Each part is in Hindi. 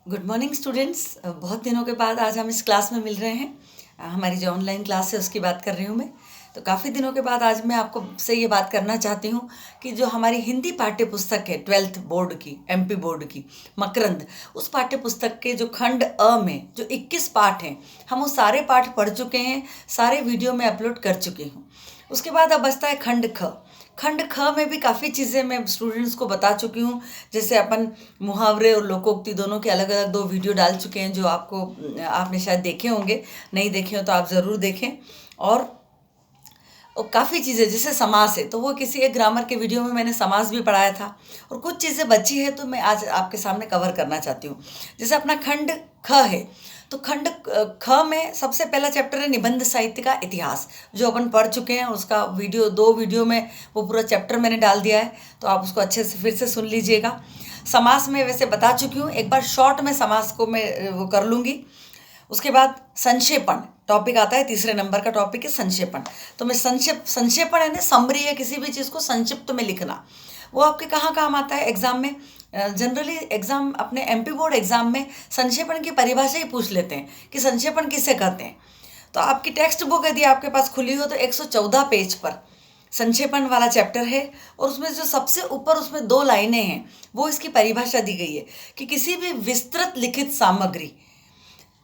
Good morning students. बहुत दिनों के बाद आज हम इस क्लास में मिल रहे हैं। हमारी जो ऑनलाइन क्लास है उसकी बात कर रही हूँ मैं। तो काफ़ी दिनों के बाद आज मैं आपको से ये बात करना चाहती हूँ कि जो हमारी हिंदी पाठ्य पुस्तक है 12th बोर्ड की, एमपी बोर्ड की, मकरंद, उस पाठ्य पुस्तक के जो खंड अ में जो 21 पाठ हैं, हम वो सारे पाठ पढ़ चुके हैं, सारे वीडियो में अपलोड कर चुकी हूँ। उसके बाद अब बचता है खंड ख। खंड ख में भी काफ़ी चीज़ें मैं स्टूडेंट्स को बता चुकी हूँ। जैसे अपन मुहावरे और लोकोक्ति दोनों के अलग अलग 2 वीडियो डाल चुके हैं, जो आपने शायद देखे होंगे। नहीं देखे हो तो आप ज़रूर देखें। और काफ़ी चीज़ें जैसे समास है, तो वो किसी एक ग्रामर के वीडियो में मैंने समास भी पढ़ाया था। और कुछ चीज़ें बची है तो मैं आज आपके सामने कवर करना चाहती हूँ। जैसे अपना खंड ख है, तो खंड ख में सबसे पहला चैप्टर है निबंध साहित्य का इतिहास, जो अपन पढ़ चुके हैं। उसका वीडियो 2 वीडियो में वो पूरा चैप्टर मैंने डाल दिया है, तो आप उसको अच्छे से फिर से सुन लीजिएगा। समास में वैसे बता चुकी हूँ, एक बार शॉर्ट में समास को मैं वो कर लूँगी। उसके बाद संक्षेपण टॉपिक आता है, तीसरे नंबर का टॉपिक है संक्षेपण। तो मैं संक्षेपण है ना, समरी है किसी भी चीज़ को संक्षिप्त में लिखना, वो आपके कहाँ काम आता है एग्जाम में। जनरली एग्जाम अपने एमपी बोर्ड एग्जाम में संक्षेपण की परिभाषा ही पूछ लेते हैं कि संक्षेपण किसे कहते हैं। तो आपकी टेक्स्ट बुक यदि आपके पास खुली हो तो 114 पेज पर संक्षेपण वाला चैप्टर है। और उसमें जो सबसे ऊपर उसमें 2 लाइनें हैं, वो इसकी परिभाषा दी गई है कि किसी भी विस्तृत लिखित सामग्री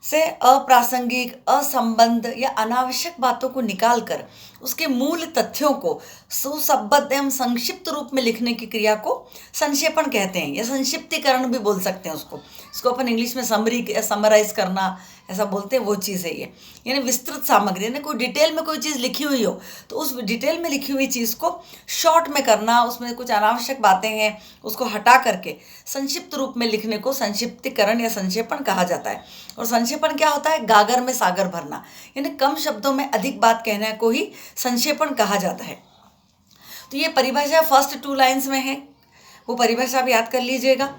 से अप्रासंगिक, असंबद्ध या अनावश्यक बातों को निकालकर उसके मूल तथ्यों को सुसंबद्ध एवं संक्षिप्त रूप में लिखने की क्रिया को संक्षेपण कहते हैं, या संक्षिप्तीकरण भी बोल सकते हैं उसको। इसको अपन इंग्लिश में समरी या समराइज करना ऐसा बोलते हैं, वो चीज़ है ये। यानी विस्तृत सामग्री, यानी कोई डिटेल में कोई चीज़ लिखी हुई हो तो उस डिटेल में लिखी हुई चीज़ को शॉर्ट में करना, उसमें कुछ अनावश्यक बातें हैं उसको हटा करके संक्षिप्त रूप में लिखने को संक्षिप्तीकरण या संक्षेपण कहा जाता है। और संक्षेपण क्या होता है? गागर में सागर भरना, यानी कम शब्दों में अधिक बात कहने को ही संक्षेपण कहा जाता है। तो ये परिभाषा फर्स्ट 2 लाइन्स में है, वो परिभाषा आप याद कर लीजिएगा।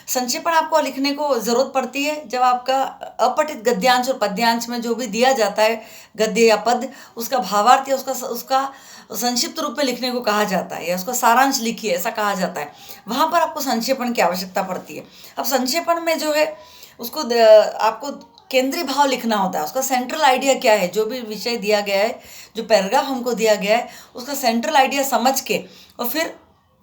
संक्षेपण आपको लिखने को ज़रूरत पड़ती है जब आपका अपठित गद्यांश और पद्यांश में जो भी दिया जाता है गद्य या पद, उसका भावार्थ या उसका संक्षिप्त रूप में लिखने को कहा जाता है, या उसका सारांश लिखिए ऐसा कहा जाता है। वहाँ पर आपको संक्षेपण की आवश्यकता पड़ती है। अब संक्षेपण में जो है उसको आपको केंद्रीय भाव लिखना होता है। उसका सेंट्रल आइडिया क्या है, जो भी विषय दिया गया है, जो पैराग्राफ हमको दिया गया है, उसका सेंट्रल आइडिया समझ के और फिर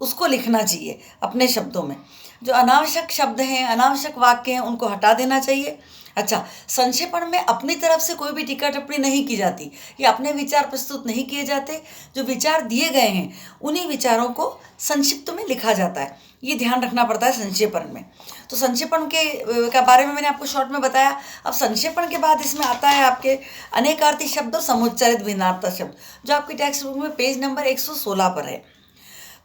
उसको लिखना चाहिए अपने शब्दों में। जो अनावश्यक शब्द हैं, अनावश्यक वाक्य हैं, उनको हटा देना चाहिए। अच्छा, संक्षेपण में अपनी तरफ से कोई भी टीका टिप्पणी नहीं की जाती, या अपने विचार प्रस्तुत नहीं किए जाते। जो विचार दिए गए हैं उन्हीं विचारों को संक्षिप्त में लिखा जाता है, ये ध्यान रखना पड़ता है संक्षेपण में। तो संक्षेपण के बारे में मैंने आपको शॉर्ट में बताया। अब संक्षेपण के बाद इसमें आता है आपके अनेकार्थी शब्द और समुच्चारित भिन्नार्थक शब्द, जो आपकी टेक्स्ट बुक में पेज नंबर 116 पर है।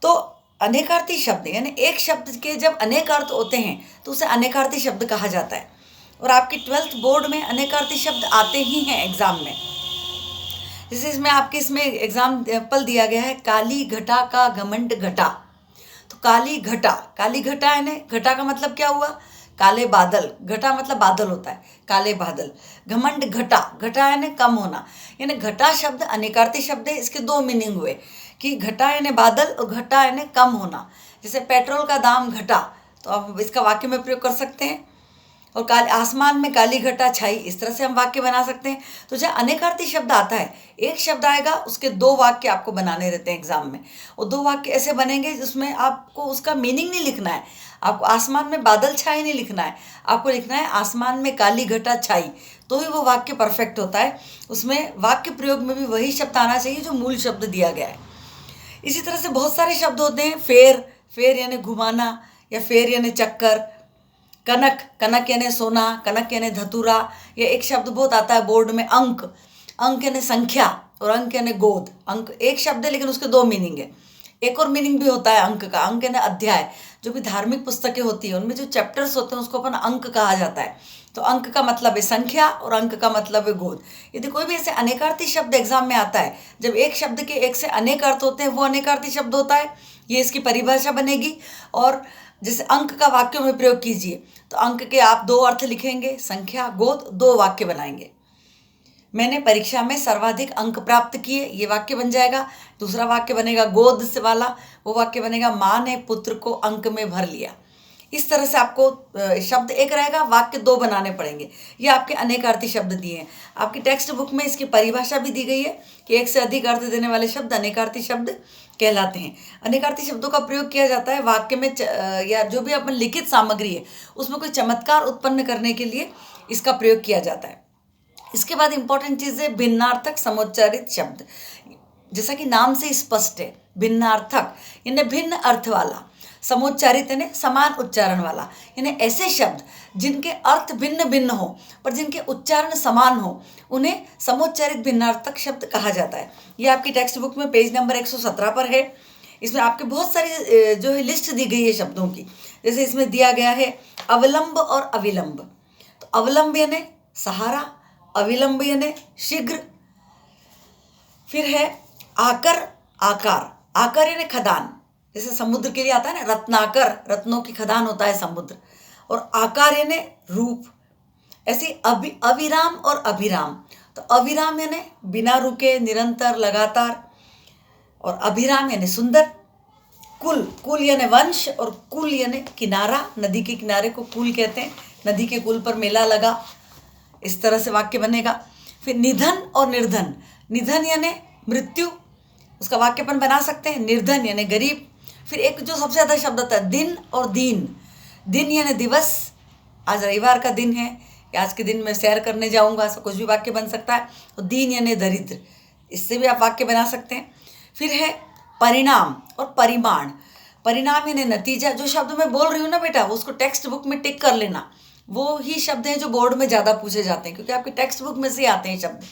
तो अनेकार्थी शब्द यानी एक शब्द के जब अनेक अर्थ होते हैं तो उसे अनेकार्थी शब्द कहा जाता है। और आपकी 12th बोर्ड में अनेकार्थी शब्द आते ही हैं एग्जाम में। जैसे इसमें एग्जाम्पल दिया गया है, काली घटा का घमंड घटा। तो काली घटा है ना, घटा का मतलब क्या हुआ? काले बादल। घटा मतलब बादल होता है, काले बादल। घमंड घटा है ना कम होना, यानी घटा शब्द अनेकार्थी शब्द है। इसके 2 मीनिंग हुए कि घटा यानी बादल और घटा यानी कम होना। जैसे पेट्रोल का दाम घटा, तो अब इसका वाक्य में प्रयोग कर सकते हैं। और काले आसमान में काली घटा छाई, इस तरह से हम वाक्य बना सकते हैं। तो जब अनेकार्थी शब्द आता है, एक शब्द आएगा उसके 2 वाक्य आपको बनाने रहते हैं एग्जाम में। और 2 वाक्य ऐसे बनेंगे जिसमें आपको उसका मीनिंग नहीं लिखना है। आपको आसमान में बादल छाए नहीं लिखना है, आपको लिखना है आसमान में काली घटा छाई, तो ही वो वाक्य परफेक्ट होता है। उसमें वाक्य प्रयोग में भी वही शब्द आना चाहिए जो मूल शब्द दिया गया है। इसी तरह से बहुत सारे शब्द होते हैं। फेर यानी घुमाना, या फेर यानी चक्कर। कनक यानी सोना, कनक यानी धतूरा। ये एक शब्द बहुत आता है बोर्ड में, अंक यानी संख्या, और अंक यानी गोद। अंक एक शब्द है लेकिन उसके 2 मीनिंग है। एक और मीनिंग भी होता है अंक का, अंक यानी अध्याय। जो भी धार्मिक पुस्तकें होती हैं उनमें जो चैप्टर्स होते हैं उसको अपन अंक कहा जाता है। तो अंक का मतलब है संख्या और अंक का मतलब है गोद। यदि कोई भी ऐसे अनेकार्थी शब्द एग्जाम में आता है, जब एक शब्द के एक से अनेक अर्थ होते हैं, वो अनेकार्थी शब्द होता है। ये इसकी परिभाषा बनेगी। और जैसे अंक का वाक्यों में प्रयोग कीजिए, तो अंक के आप 2 अर्थ लिखेंगे, संख्या, गोद, 2 वाक्य बनाएंगे। मैंने परीक्षा में सर्वाधिक अंक प्राप्त किए, ये वाक्य बन जाएगा। दूसरा वाक्य बनेगा गोद से वाला, वो वाक्य बनेगा माँ ने पुत्र को अंक में भर लिया। इस तरह से आपको शब्द एक रहेगा, वाक्य दो बनाने पड़ेंगे। ये आपके अनेकार्थी शब्द दिए हैं। आपकी टेक्स्ट बुक में इसकी परिभाषा भी दी गई है कि एक से अधिक अर्थ देने वाले शब्द अनेकार्थी शब्द कहलाते हैं। अनेकार्थी शब्दों का प्रयोग किया जाता है वाक्य में या जो भी अपन लिखित सामग्री है उसमें कोई चमत्कार उत्पन्न करने के लिए इसका प्रयोग किया जाता है। इसके बाद इंपॉर्टेंट चीज़ है भिन्नार्थक समोच्चारित शब्द। जैसा कि नाम से स्पष्ट है, भिन्नार्थक यानी भिन्न अर्थ वाला, समोच्चारित यानी समान उच्चारण वाला, यानी ऐसे शब्द जिनके अर्थ भिन्न भिन्न हो पर जिनके उच्चारण समान हो उन्हें समोच्चारित भिन्नार्थक शब्द कहा जाता है। ये आपकी टेक्स्ट बुक में पेज नंबर 117 पर है। इसमें आपके बहुत सारी जो है लिस्ट दी गई है शब्दों की। जैसे इसमें दिया गया है अवलंब और अविलंब। तो अवलंब यानी सहारा, अविलंब यानी शीघ्र। फिर है आकर, आकार, आकर यानी खदान। जैसे समुद्र के लिए आता है ना रत्नाकर, रत्नों की खदान होता है समुद्र। और आकार यानी रूप। ऐसे अविराम और अभिराम। तो अविराम यानी बिना रुके, निरंतर, लगातार। और अभिराम यानी सुंदर। कुल, कुल यानी वंश, और कुल यानी किनारा। नदी के किनारे को कुल कहते हैं। नदी के कुल पर मेला लगा, इस तरह से वाक्य बनेगा। फिर निधन और निर्धन। निधन यानी मृत्यु, उसका वाक्यपन बना सकते हैं। निर्धन यानी गरीब। फिर एक जो सबसे ज़्यादा शब्द आता है दिन और दीन। दिन यानी दिवस, आज रविवार का दिन है कि आज के दिन मैं सैर करने जाऊंगा, ऐसा कुछ भी वाक्य बन सकता है। तो दीन यानी दरिद्र, इससे भी आप वाक्य बना सकते हैं। फिर है परिणाम और परिमाण। परिणाम यानी नतीजा। जो शब्द मैं बोल रही हूँ ना बेटा, उसको टेक्स्ट बुक में टिक कर लेना। वो ही शब्द हैं जो बोर्ड में ज़्यादा पूछे जाते हैं क्योंकि आपकी टेक्स्ट बुक में से आते हैं शब्द।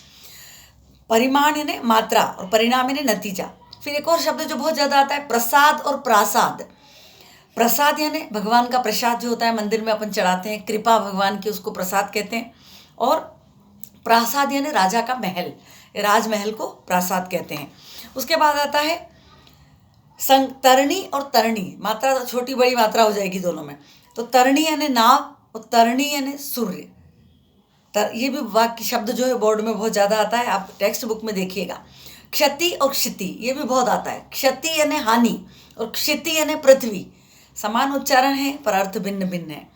परिमाण यानी मात्रा और परिणाम यानी नतीजा। फिर एक और शब्द जो बहुत ज़्यादा आता है प्रसाद और प्रासाद। प्रसाद यानी भगवान का प्रसाद जो होता है मंदिर में अपन चढ़ाते हैं, कृपा भगवान की, उसको प्रसाद कहते हैं। और प्रासाद यानी राजा का महल, राजमहल को प्रासाद कहते हैं। उसके बाद आता है तरणी और तरणी। मात्रा तो छोटी बड़ी मात्रा हो जाएगी दोनों में। तो तरणी यानी नाव और तरणी यानी सूर्य। ये भी वाक्य शब्द जो है बोर्ड में बहुत ज़्यादा आता है, आप टेक्स्ट बुक में देखिएगा। क्षति और क्षिति, ये भी बहुत आता है। क्षति यानी हानि और क्षिति यानी पृथ्वी। समान उच्चारण है पर अर्थ भिन्न भिन्न है।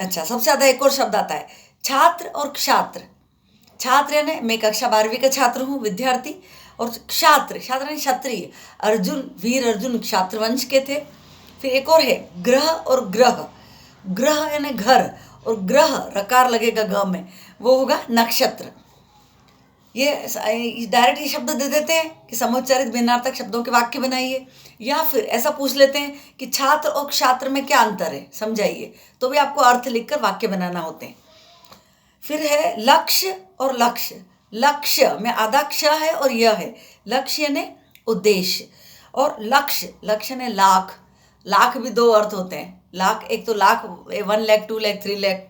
अच्छा, सबसे ज़्यादा एक और शब्द आता है छात्र और क्षात्र। छात्र यानी मैं कक्षा 12वीं का छात्र हूँ, विद्यार्थी। और क्षात्र, क्षात्र यानी क्षत्रिय। अर्जुन, वीर अर्जुन क्षात्र वंश के थे। फिर एक और है ग्रह और ग्रह। ग्रह यानी घर और ग्रह रकार लगेगा ग में, वो होगा नक्षत्र। ये डायरेक्ट ये शब्द दे देते हैं कि समोच्चारित भिन्नार्थक शब्दों के वाक्य बनाइए, या फिर ऐसा पूछ लेते हैं कि छात्र और क्षात्र में क्या अंतर है समझाइए, तो भी आपको अर्थ लिखकर वाक्य बनाना होते हैं। फिर है लक्ष्य और लक्ष्य। लक्ष्य में आधा क्ष है और यह है। लक्ष्य यानी उद्देश्य और लक्ष्य, लक्ष्य ने लाख। लाख भी दो अर्थ होते हैं। लाख, एक तो लाख 1 लाख 2 लाख 3 लाख,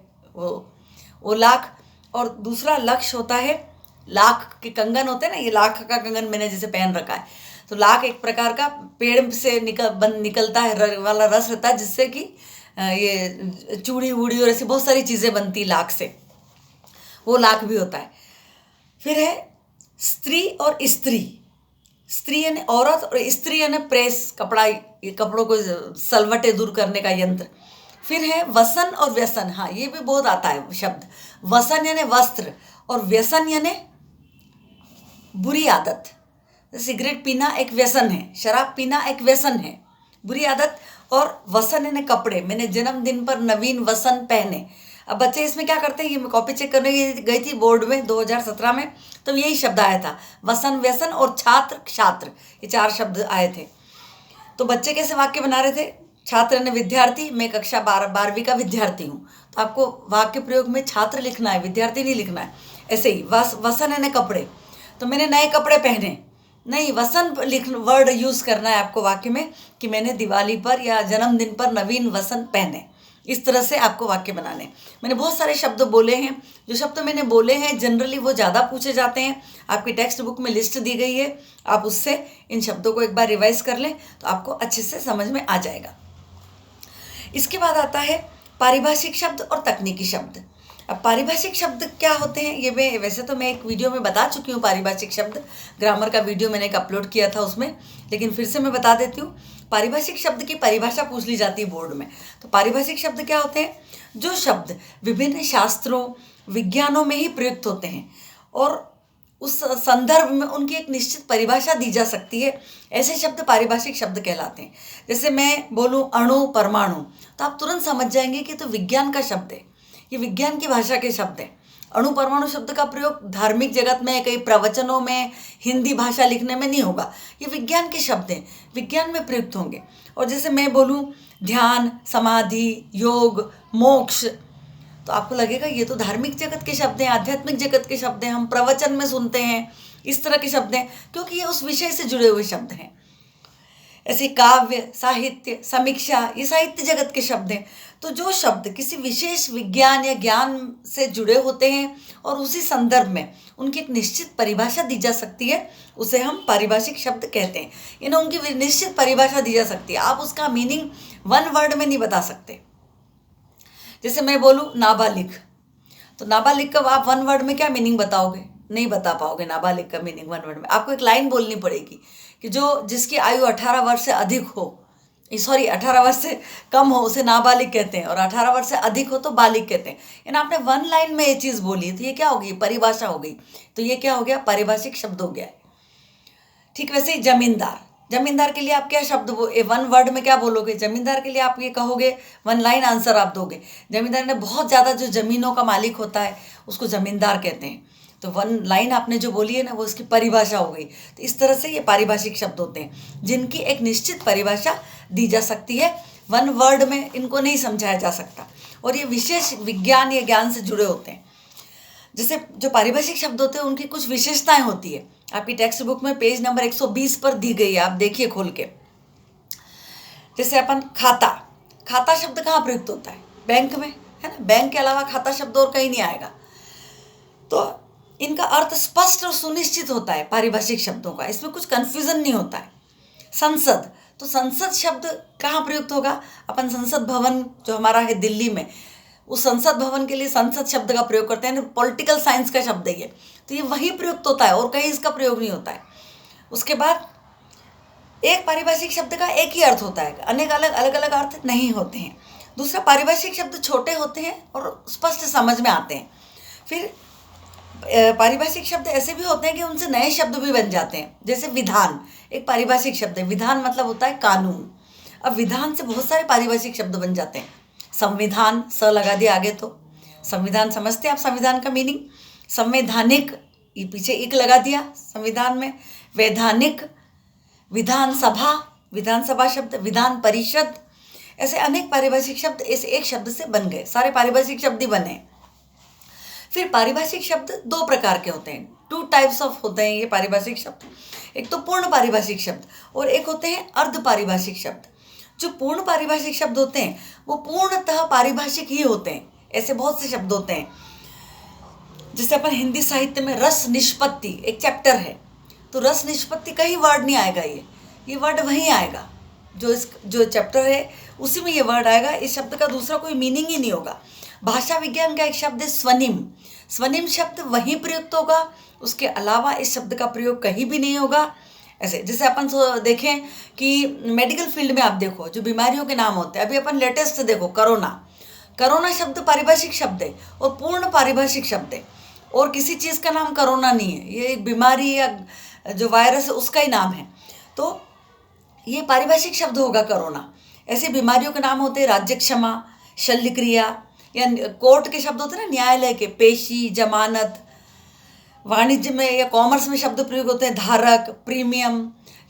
वो लाख। और दूसरा लक्ष्य होता है, लाख के कंगन होते हैं ना, ये लाख का कंगन मैंने जैसे पहन रखा है। तो लाख एक प्रकार का पेड़ से निकलता है वाला रस रहता है, जिससे कि ये चूड़ी वूड़ी और ऐसी बहुत सारी चीज़ें बनती लाख से, वो लाख भी होता है। फिर है स्त्री और स्त्री। स्त्री यानी औरत और स्त्री यानी प्रेस, कपड़ा, ये कपड़ों को सलवटे दूर करने का यंत्र। फिर है वसन और व्यसन। हाँ, ये भी बहुत आता है शब्द। वसन यानी वस्त्र और व्यसन यानी बुरी आदत। सिगरेट पीना एक व्यसन है, शराब पीना एक व्यसन है, बुरी आदत। और वसन यानी कपड़े। मैंने जन्मदिन पर नवीन वसन पहने। अब बच्चे इसमें क्या करते हैं, ये मैं कॉपी चेक करने गई थी बोर्ड में 2017 में, तो यही शब्द आया था, वसन, व्यसन और छात्र क्षात्र, ये 4 शब्द आए थे। तो बच्चे कैसे वाक्य बना रहे थे, छात्र ने विद्यार्थी, मैं कक्षा 12वीं का विद्यार्थी हूँ, तो आपको वाक्य प्रयोग में छात्र लिखना है, विद्यार्थी नहीं लिखना है। ऐसे ही वसन यानी कपड़े, तो मैंने नए कपड़े पहने, नहीं, वसन वर्ड यूज़ करना है आपको वाक्य में कि मैंने दिवाली पर या जन्मदिन पर नवीन वसन पहने। इस तरह से आपको वाक्य बनाने। मैंने बहुत सारे शब्द बोले हैं, जो शब्द मैंने बोले हैं जनरली वो ज़्यादा पूछे जाते हैं। आपकी टेक्स्ट बुक में लिस्ट दी गई है, आप उससे इन शब्दों को एक बार रिवाइज कर लें तो आपको अच्छे से समझ में आ जाएगा। इसके बाद आता है पारिभाषिक शब्द और तकनीकी शब्द। अब पारिभाषिक शब्द क्या होते हैं, ये मैं वैसे तो मैं एक वीडियो में बता चुकी हूँ। पारिभाषिक शब्द ग्रामर का वीडियो मैंने एक अपलोड किया था उसमें, लेकिन फिर से मैं बता देती हूँ। पारिभाषिक शब्द की परिभाषा पूछ ली जाती है बोर्ड में। तो पारिभाषिक शब्द क्या होते हैं? जो शब्द विभिन्न शास्त्रों विज्ञानों में ही प्रयुक्त होते हैं और उस संदर्भ में उनकी एक निश्चित परिभाषा दी जा सकती है, ऐसे शब्द पारिभाषिक शब्द कहलाते हैं। जैसे मैं बोलूँ अणु परमाणु, तो आप तुरंत समझ जाएंगे कि तो विज्ञान का शब्द है, ये विज्ञान की भाषा के शब्द हैं। अणु परमाणु शब्द का प्रयोग धार्मिक जगत में, कई प्रवचनों में, हिंदी भाषा लिखने में नहीं होगा। ये विज्ञान के शब्द हैं, विज्ञान में प्रयुक्त होंगे। और जैसे मैं बोलूँ ध्यान, समाधि, योग, मोक्ष, तो आपको लगेगा ये तो धार्मिक जगत के शब्द हैं, आध्यात्मिक जगत के शब्द हैं, हम प्रवचन में सुनते हैं, इस तरह के शब्द हैं, क्योंकि ये उस विषय से जुड़े हुए शब्द हैं। ऐसे काव्य, साहित्य, समीक्षा, ये साहित्य जगत के शब्द हैं। तो जो शब्द किसी विशेष विज्ञान या ज्ञान से जुड़े होते हैं और उसी संदर्भ में उनकी एक निश्चित परिभाषा दी जा सकती है, उसे हम पारिभाषिक शब्द कहते हैं। यानी उनकी निश्चित परिभाषा दी जा सकती है, आप उसका मीनिंग वन वर्ड में नहीं बता सकते। जैसे मैं बोलूँ नाबालिग, तो नाबालिग का आप वन वर्ड में क्या मीनिंग बताओगे? नहीं बता पाओगे नाबालिग का मीनिंग वन वर्ड में। आपको एक लाइन बोलनी पड़ेगी कि जिसकी आयु 18 वर्ष से अधिक हो, 18 वर्ष से कम हो उसे नाबालिग कहते हैं, और 18 वर्ष से अधिक हो तो बालिग कहते हैं। यानी आपने वन लाइन में ये चीज़ बोली, तो ये क्या होगी? परिभाषा हो गई। तो ये क्या हो गया? पारिभाषिक शब्द हो गया। ठीक वैसे ही जमींदार, जमींदार के लिए आप क्या शब्द वन वर्ड में क्या बोलोगे? जमींदार के लिए आप ये कहोगे, वन लाइन आंसर आप दोगे। जमींदार ने बहुत ज़्यादा जो ज़मीनों का मालिक होता है उसको जमींदार कहते हैं। तो वन लाइन आपने जो बोली है ना, वो उसकी परिभाषा हो गई। तो इस तरह से ये पारिभाषिक शब्द होते हैं जिनकी एक निश्चित परिभाषा दी जा सकती है, वन वर्ड में इनको नहीं समझाया जा सकता, और ये विशेष विज्ञान या ज्ञान से जुड़े होते हैं। जैसे जो पारिभाषिक शब्द होते हैं उनकी कुछ विशेषताएं होती है, आपकी टेक्स्ट बुक में पेज नंबर 120 पर दी गई है, आप देखिए खोल के। जैसे अपन खाता, खाता शब्द कहाँ प्रयुक्त होता है? बैंक में, है ना। बैंक के अलावा खाता शब्द और कहीं नहीं आएगा। तो इनका अर्थ स्पष्ट और सुनिश्चित होता है पारिभाषिक शब्दों का, इसमें कुछ कन्फ्यूजन नहीं होता है। संसद, तो संसद शब्द कहाँ प्रयुक्त होगा? अपन संसद भवन जो हमारा है दिल्ली में, उस संसद भवन के लिए संसद शब्द का प्रयोग करते हैं। पॉलिटिकल साइंस का शब्द है ये, तो ये वही प्रयुक्त होता है और कहीं इसका प्रयोग नहीं होता है। उसके बाद एक पारिभाषिक शब्द का एक ही अर्थ होता है, अनेक अलग अलग अर्थ नहीं होते हैं। दूसरा, पारिभाषिक शब्द छोटे होते हैं और स्पष्ट समझ में आते हैं। फिर पारिभाषिक शब्द ऐसे भी होते हैं कि उनसे नए शब्द भी बन जाते हैं। जैसे विधान, एक पारिभाषिक शब्द है। विधान मतलब होता है कानून। अब विधान से बहुत सारे पारिभाषिक शब्द बन जाते हैं। संविधान, स लगा दिया आगे, तो संविधान समझते हैं आप संविधान का मीनिंग। संवैधानिक, ये पीछे एक लगा दिया संविधान में। वैधानिक, विधानसभा, विधानसभा शब्द, विधान परिषद, ऐसे अनेक पारिभाषिक शब्द इस एक शब्द से बन गए, सारे पारिभाषिक शब्द ही बने। फिर पारिभाषिक शब्द दो प्रकार के होते हैं, 2 टाइप्स ऑफ होते हैं ये पारिभाषिक शब्द। एक तो पूर्ण पारिभाषिक शब्द और एक होते हैं अर्ध पारिभाषिक शब्द। जो पूर्ण पारिभाषिक शब्द होते हैं वो पूर्णतः पारिभाषिक ही होते हैं। ऐसे बहुत से शब्द होते हैं, जैसे अपन हिंदी साहित्य में रस निष्पत्ति एक चैप्टर है, तो रस निष्पत्ति का ही वर्ड नहीं आएगा, ये वर्ड वहीं आएगा, जो चैप्टर है उसी में ये वर्ड आएगा। इस शब्द का दूसरा कोई मीनिंग ही नहीं होगा। भाषा विज्ञान का एक शब्द है स्वनिम, स्वनिम शब्द वहीं प्रयुक्त होगा, उसके अलावा इस शब्द का प्रयोग कहीं भी नहीं होगा। ऐसे जैसे अपन देखें कि मेडिकल फील्ड में आप देखो जो बीमारियों के नाम होते हैं, अभी अपन लेटेस्ट देखो कोरोना, कोरोना शब्द पारिभाषिक शब्द है और पूर्ण पारिभाषिक शब्द है, और किसी चीज़ का नाम कोरोना नहीं है, ये एक बीमारी या जो वायरस है उसका ही नाम है, तो ये पारिभाषिक शब्द होगा कोरोना। ऐसे बीमारियों के नाम होते हैं राज्य क्षमा, शल्य क्रिया, या कोर्ट के शब्द होते हैं ना, न्यायालय के, पेशी, जमानत। वाणिज्य में या कॉमर्स में शब्द प्रयोग होते हैं धारक, प्रीमियम,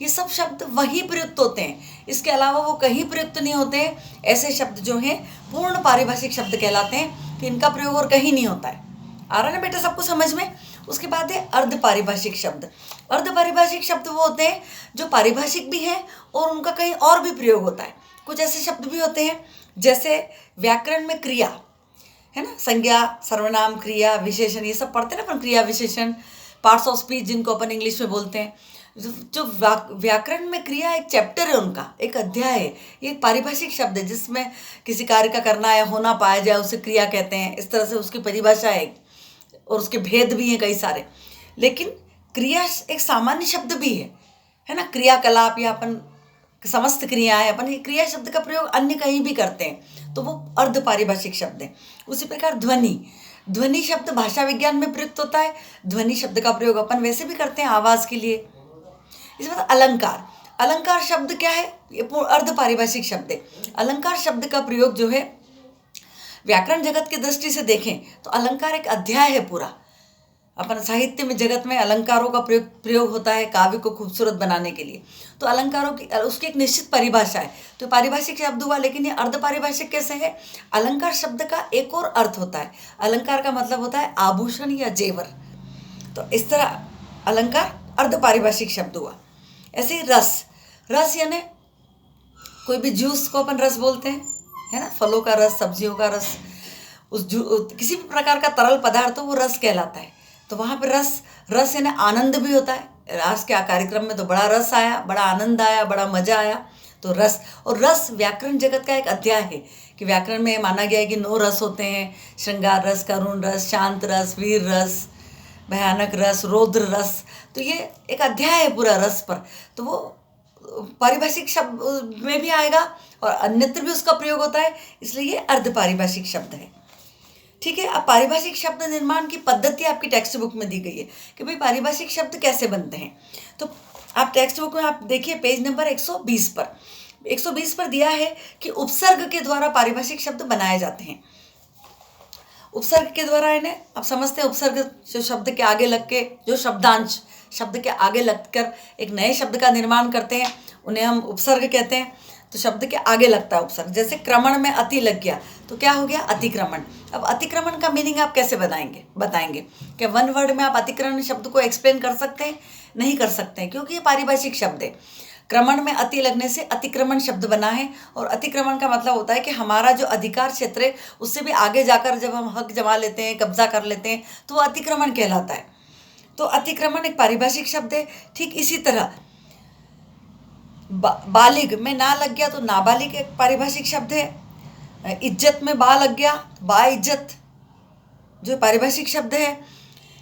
ये सब शब्द वही प्रयुक्त होते हैं, इसके अलावा वो कहीं प्रयुक्त नहीं होते हैं। ऐसे शब्द जो हैं पूर्ण पारिभाषिक शब्द कहलाते हैं कि इनका प्रयोग और कहीं नहीं होता है। आ रहा है ना बेटा सबको समझ में? उसके बाद है अर्ध पारिभाषिक शब्द। अर्ध पारिभाषिक शब्द वो होते हैं जो पारिभाषिक भी हैं और उनका कहीं और भी प्रयोग होता है। कुछ ऐसे शब्द भी होते हैं जैसे व्याकरण में क्रिया है ना, संज्ञा, सर्वनाम, क्रिया, विशेषण, ये सब पढ़ते हैं ना अपन, क्रिया विशेषण, पार्ट्स ऑफ स्पीच जिनको अपन इंग्लिश में बोलते हैं। जो व्याकरण में क्रिया एक चैप्टर है, उनका एक अध्याय है। ये एक पारिभाषिक शब्द है जिसमें किसी कार्य का करना या होना पाया जाए उसे क्रिया कहते हैं। इस तरह से उसकी परिभाषा है और उसके भेद भी हैं कई सारे। लेकिन क्रिया एक सामान्य शब्द भी है ना। क्रियाकलाप या अपन समस्त क्रियाएं, अपन क्रिया शब्द का प्रयोग अन्य कहीं भी करते हैं तो वो अर्ध पारिभाषिक शब्द है। उसी प्रकार ध्वनि, ध्वनि शब्द भाषा विज्ञान में प्रयुक्त होता है। ध्वनि शब्द का प्रयोग अपन वैसे भी करते हैं आवाज के लिए। इसके बाद अलंकार, अलंकार शब्द क्या है? ये अर्ध पारिभाषिक शब्द है। अलंकार शब्द का प्रयोग जो है व्याकरण जगत की दृष्टि से देखें तो अलंकार एक अध्याय है पूरा। अपन साहित्य में जगत में अलंकारों का प्रयोग होता है काव्य को खूबसूरत बनाने के लिए। तो अलंकारों की उसकी एक निश्चित परिभाषा है। तो पारिभाषिक शब्द हुआ, लेकिन ये अर्ध पारिभाषिक कैसे है? अलंकार शब्द का एक और अर्थ होता है। अलंकार का मतलब होता है आभूषण या जेवर। तो इस तरह अलंकार अर्ध पारिभाषिक शब्द हुआ। ऐसे ही रस, रस यानी कोई भी जूस को अपन रस बोलते हैं, है ना। फलों का रस, सब्जियों का रस, किसी भी प्रकार का तरल पदार्थ हो वो रस कहलाता है। तो वहाँ पर रस यानी आनंद भी होता है। आज के कार्यक्रम में तो बड़ा रस आया, बड़ा आनंद आया, बड़ा मजा आया। तो रस, और रस व्याकरण जगत का एक अध्याय है कि व्याकरण में माना गया है कि 9 रस होते हैं, श्रृंगार रस, करुण रस, शांत रस, वीर रस, भयानक रस, रौद्र रस। तो ये एक अध्याय है पूरा रस पर। तो वो पारिभाषिक शब्द में भी आएगा और अन्यत्र भी उसका प्रयोग होता है, इसलिए ये अर्ध पारिभाषिक शब्द है। ठीक है। अब पारिभाषिक शब्द निर्माण की पद्धति आपकी टेक्स्ट बुक में दी गई है कि भाई पारिभाषिक शब्द कैसे बनते हैं। तो आप टेक्स्ट बुक में आप देखिए पेज नंबर 120 पर, 120 पर दिया है कि उपसर्ग के द्वारा पारिभाषिक शब्द बनाए जाते हैं। उपसर्ग के द्वारा इन्हें आप समझते हैं, उपसर्ग जो शब्द के आगे लग के, जो शब्दांश शब्द के आगे लगकर एक नए शब्द का निर्माण करते हैं, उन्हें हम उपसर्ग कहते हैं। तो शब्द के आगे लगता है उपसर्ग। जैसे क्रमण में अति लग गया तो क्या हो गया? अतिक्रमण। अब अतिक्रमण का मीनिंग आप कैसे बताएंगे? क्या वन वर्ड में आप अतिक्रमण शब्द को एक्सप्लेन कर सकते हैं? नहीं कर सकते हैं, क्योंकि ये पारिभाषिक शब्द है। क्रमण में अति लगने से अतिक्रमण शब्द बना है। और अतिक्रमण का मतलब होता है कि हमारा जो अधिकार क्षेत्र है उससे भी आगे जाकर जब हम हक जमा लेते हैं, कब्जा कर लेते हैं, तो वो अतिक्रमण कहलाता है। तो अतिक्रमण एक पारिभाषिक शब्द है। ठीक इसी तरह बालिग में ना लग गया तो नाबालिग एक पारिभाषिक शब्द है। इज्जत में बा लग गया, बा इज्जत जो पारिभाषिक शब्द है।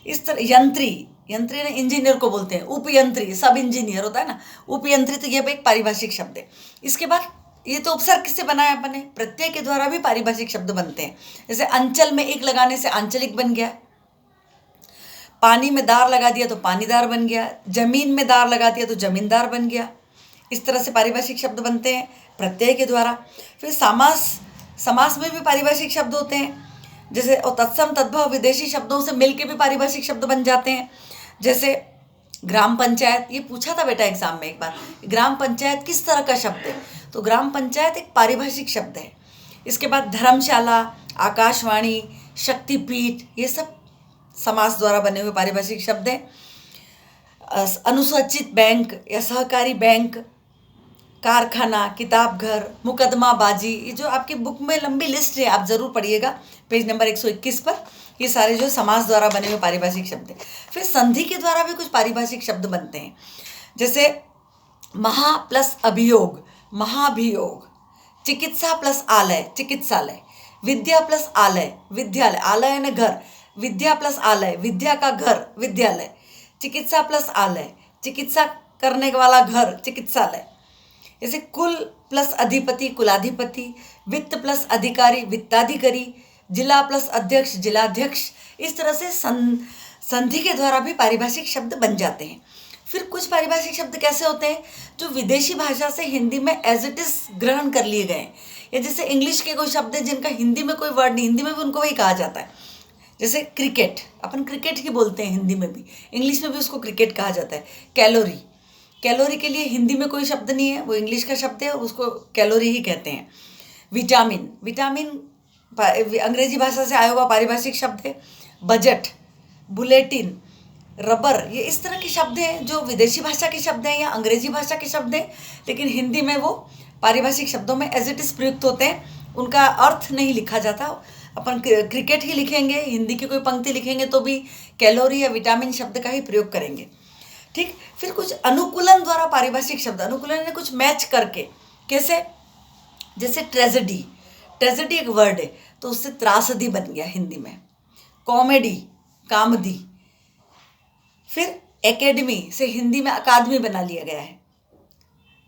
इस तरह यंत्री, यंत्री ने इंजीनियर को बोलते हैं, उपयंत्री सब इंजीनियर होता है ना, उपयंत्री, तो यह भी एक पारिभाषिक शब्द है। इसके बाद ये तो उपसर्ग किससे बनाया अपन ने? प्रत्यय के द्वारा भी पारिभाषिक शब्द बनते हैं। जैसे अंचल में एक लगाने से आंचलिक बन गया, पानी में दार लगा दिया तो पानीदार बन गया, जमीन में दार लगा दिया तो जमींदार बन गया। इस तरह से पारिभाषिक शब्द बनते हैं प्रत्यय के द्वारा। फिर समास में भी पारिभाषिक शब्द होते हैं। जैसे और तत्सम तद्भव विदेशी शब्दों से मिलके भी पारिभाषिक शब्द बन जाते हैं। जैसे ग्राम पंचायत, ये पूछा था बेटा एग्जाम में एक बार, ग्राम पंचायत किस तरह का शब्द है? तो ग्राम पंचायत एक पारिभाषिक शब्द है। इसके बाद धर्मशाला, आकाशवाणी, शक्तिपीठ, ये सब समास द्वारा बने हुए पारिभाषिक शब्द हैं। अनुसूचित बैंक या सहकारी बैंक, कारखाना, किताब घर, मुकदमाबाजी, ये जो आपकी बुक में लंबी लिस्ट है, आप जरूर पढ़िएगा पेज नंबर 121 पर। ये सारे जो समास द्वारा बने हुए पारिभाषिक शब्द हैं। फिर संधि के द्वारा भी कुछ पारिभाषिक शब्द बनते हैं। जैसे महा प्लस अभियोग, महाभियोग, चिकित्सा प्लस आलय, चिकित्सालय, विद्या प्लस आलय, विद्यालय, आलय यानी घर, विद्या प्लस आलय, विद्या का घर, विद्यालय, चिकित्सा प्लस आलय, चिकित्सा करने वाला घर, चिकित्सालय। जैसे कुल प्लस अधिपति, कुलाधिपति, वित्त प्लस अधिकारी, वित्ताधिकारी, जिला प्लस अध्यक्ष, जिलाध्यक्ष। इस तरह से संधि के द्वारा भी पारिभाषिक शब्द बन जाते हैं। फिर कुछ पारिभाषिक शब्द कैसे होते हैं जो विदेशी भाषा से हिंदी में एज इट इज ग्रहण कर लिए गए हैं। या जैसे इंग्लिश के कोई शब्द हैं जिनका हिंदी में कोई वर्ड नहीं, हिंदी में भी उनको वही कहा जाता है। जैसे क्रिकेट, अपन क्रिकेट ही बोलते हैं हिंदी में भी, इंग्लिश में भी उसको क्रिकेट कहा जाता है। कैलोरी, कैलोरी के लिए हिंदी में कोई शब्द नहीं है, वो इंग्लिश का शब्द है और उसको कैलोरी ही कहते हैं। विटामिन, विटामिन अंग्रेजी भाषा से आया हुआ पारिभाषिक शब्द है। बजट, बुलेटिन, रबर, ये इस तरह के शब्द हैं जो विदेशी भाषा के शब्द हैं या अंग्रेजी भाषा के शब्द हैं, लेकिन हिंदी में वो पारिभाषिक शब्दों में एज इट इज प्रयुक्त होते हैं। उनका अर्थ नहीं लिखा जाता। अपन क्रिकेट ही लिखेंगे, हिंदी की कोई पंक्ति लिखेंगे तो भी कैलोरी या विटामिन शब्द का ही प्रयोग करेंगे। ठीक। फिर कुछ अनुकूलन द्वारा पारिभाषिक शब्द, अनुकूलन ने कुछ मैच करके, कैसे, जैसे ट्रेजेडी, ट्रेजेडी एक वर्ड है तो उससे त्रासदी बन गया हिंदी में, कॉमेडी कामदी। फिर एकेडमी से हिंदी में अकादमी बना लिया गया है।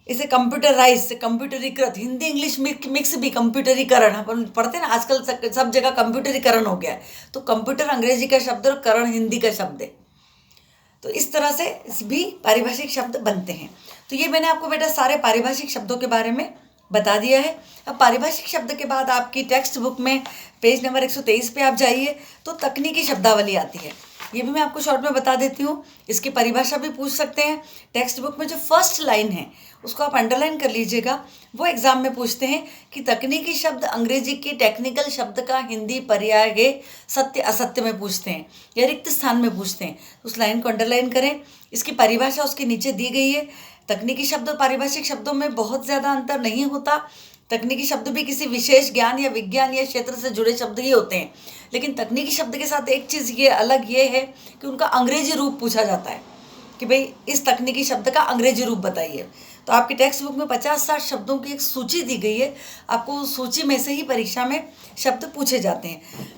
इसे कंप्यूटराइज से कंप्यूटरीकृत, हिंदी इंग्लिश मिक्स भी कंप्यूटरीकरण, अपन पढ़ते हैं ना आजकल सब जगह कंप्यूटरीकरण हो गया है, तो कंप्यूटर अंग्रेजी का शब्द और करण हिंदी का शब्द है। तो इस तरह से भी पारिभाषिक शब्द बनते हैं। तो ये मैंने आपको बेटा सारे पारिभाषिक शब्दों के बारे में बता दिया है। अब पारिभाषिक शब्द के बाद आपकी टेक्स्ट बुक में पेज नंबर 123 पे आप जाइए तो तकनीकी शब्दावली आती है। ये भी मैं आपको शॉर्ट में बता देती हूँ, इसकी परिभाषा भी पूछ सकते हैं। टेक्स्ट बुक में जो फर्स्ट लाइन है उसको आप अंडरलाइन कर लीजिएगा, वो एग्जाम में पूछते हैं कि तकनीकी शब्द अंग्रेजी के टेक्निकल शब्द का हिंदी पर्याय है, सत्य असत्य में पूछते हैं या रिक्त स्थान में पूछते हैं। उस लाइन को अंडरलाइन करें। इसकी परिभाषा उसके नीचे दी गई है। तकनीकी शब्द और पारिभाषिक शब्दों में बहुत ज़्यादा अंतर नहीं होता। तकनीकी शब्द भी किसी विशेष ज्ञान या विज्ञान या क्षेत्र से जुड़े शब्द ही होते हैं, लेकिन तकनीकी शब्द के साथ एक चीज़ ये अलग ये है कि उनका अंग्रेजी रूप पूछा जाता है कि भाई इस तकनीकी शब्द का अंग्रेजी रूप बताइए। तो आपकी टेक्स्ट बुक में 50-60 शब्दों की एक सूची दी गई है, आपको उस सूची में से ही परीक्षा में शब्द पूछे जाते हैं।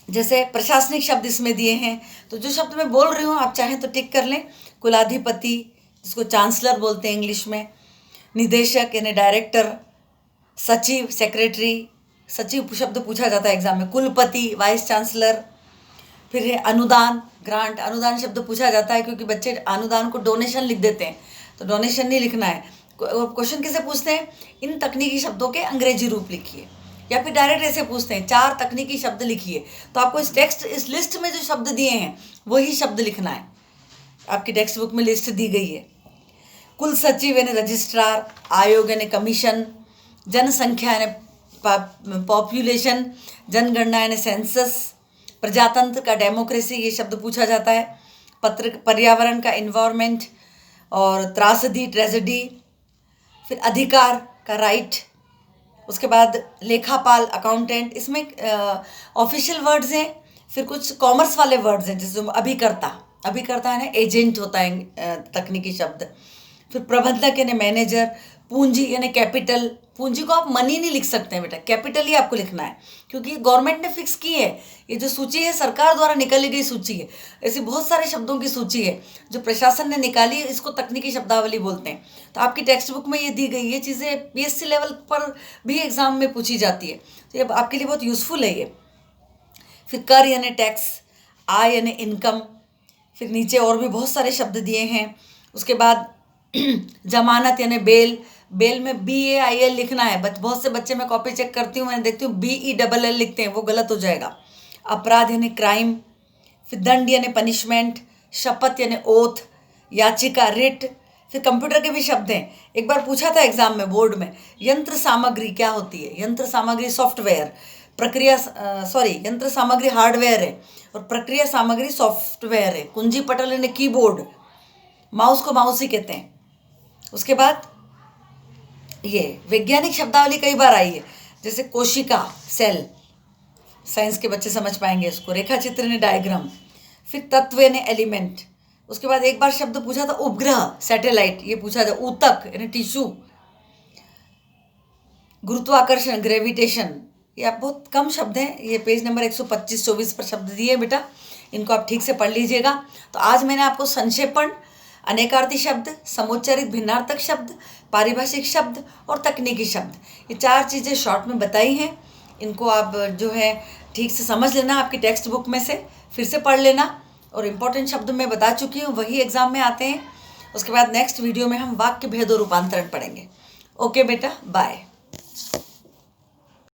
जैसे प्रशासनिक शब्द इसमें दिए हैं, तो जो शब्द मैं बोल रही हूँ आप चाहें तो टिक कर लें। कुलाधिपति, जिसको चांसलर बोलते हैं इंग्लिश में, निदेशक यानी डायरेक्टर, सचिव सेक्रेटरी, सचिव शब्द पूछा जाता है एग्जाम में, कुलपति वाइस चांसलर। फिर है अनुदान, ग्रांट, अनुदान शब्द पूछा जाता है क्योंकि बच्चे अनुदान को डोनेशन लिख देते हैं, तो डोनेशन नहीं लिखना है। क्वेश्चन कैसे पूछते हैं, इन तकनीकी शब्दों के अंग्रेजी रूप लिखिए, या फिर डायरेक्ट ऐसे पूछते हैं 4 तकनीकी शब्द लिखिए। तो आपको इस लिस्ट में जो शब्द दिए हैं वही शब्द लिखना है। आपकी टेक्स्ट बुक में लिस्ट दी गई है। कुल सचिव यानी रजिस्ट्रार, आयोग यानी कमीशन, जनसंख्या यानी पॉपुलेशन, जनगणना यानी सेंसस, प्रजातंत्र का डेमोक्रेसी, ये शब्द पूछा जाता है। पर्यावरण का इन्वायरमेंट, और त्रासदी ट्रेजेडी। फिर अधिकार का राइट। उसके बाद लेखापाल अकाउंटेंट, इसमें ऑफिशियल वर्ड्स हैं। फिर कुछ कॉमर्स वाले वर्ड्स हैं, जैसे अभिकर्ता, अभिकर्ता है ना एजेंट होता है तकनीकी शब्द। फिर प्रबंधक यानी मैनेजर, पूंजी यानी कैपिटल, पूंजी को आप मनी नहीं लिख सकते हैं बेटा, कैपिटल ही आपको लिखना है क्योंकि गवर्नमेंट ने फिक्स की है। ये जो सूची है सरकार द्वारा निकाली गई सूची है। ऐसी बहुत सारे शब्दों की सूची है जो प्रशासन ने निकाली है, इसको तकनीकी शब्दावली बोलते हैं। तो आपकी टेक्स्ट बुक में ये दी गई, ये चीज़ें PSC लेवल पर भी एग्जाम में पूछी जाती है, तो ये आपके लिए बहुत यूज़फुल है ये। फिर कर यानी टैक्स, आय यानी इनकम। फिर नीचे और भी बहुत सारे शब्द दिए हैं। उसके बाद जमानत यानी बेल, बेल में BAIL लिखना है। बहुत से बच्चे मैं कॉपी चेक करती हूँ, मैं देखती हूँ BELL लिखते हैं, वो गलत हो जाएगा। अपराध यानी क्राइम। फिर दंड यानी पनिशमेंट, शपथ यानी ओथ, याचिका रिट। फिर कंप्यूटर के भी शब्द हैं। एक बार पूछा था एग्जाम में बोर्ड में, यंत्र सामग्री क्या होती है? यंत्र सामग्री सॉफ्टवेयर, प्रक्रिया यंत्र सामग्री हार्डवेयर है और प्रक्रिया सामग्री सॉफ्टवेयर है। कुंजी पटल यानी कीबोर्ड, माउस को माउस ही कहते हैं। उसके बाद ये वैज्ञानिक शब्दावली कई बार आई है, जैसे कोशिका सेल, साइंस के बच्चे समझ पाएंगे इसको। रेखा चित्र ने डायग्राम। फिर तत्व ने एलिमेंट। उसके बाद एक बार शब्द पूछा था उपग्रह सैटेलाइट, ये पूछा था। ऊतक यानी टिश्यू, गुरुत्वाकर्षण ग्रेविटेशन। ये आप बहुत कम शब्द हैं, ये पेज नंबर 125-24 पर शब्द दिए बेटा, इनको आप ठीक से पढ़ लीजिएगा। तो आज मैंने आपको संक्षेपण, अनेकार्थी शब्द, समुच्चरित भिन्नार्थक शब्द, पारिभाषिक शब्द और तकनीकी शब्द, ये 4 चीज़ें शॉर्ट में बताई हैं। इनको आप जो है ठीक से समझ लेना, आपकी टेक्स्ट बुक में से फिर से पढ़ लेना। और इम्पोर्टेंट शब्द मैं बता चुकी हूँ, वही एग्जाम में आते हैं। उसके बाद नेक्स्ट वीडियो में हम वाक्य भेद और रूपांतरण पढ़ेंगे। ओके बेटा, बाय।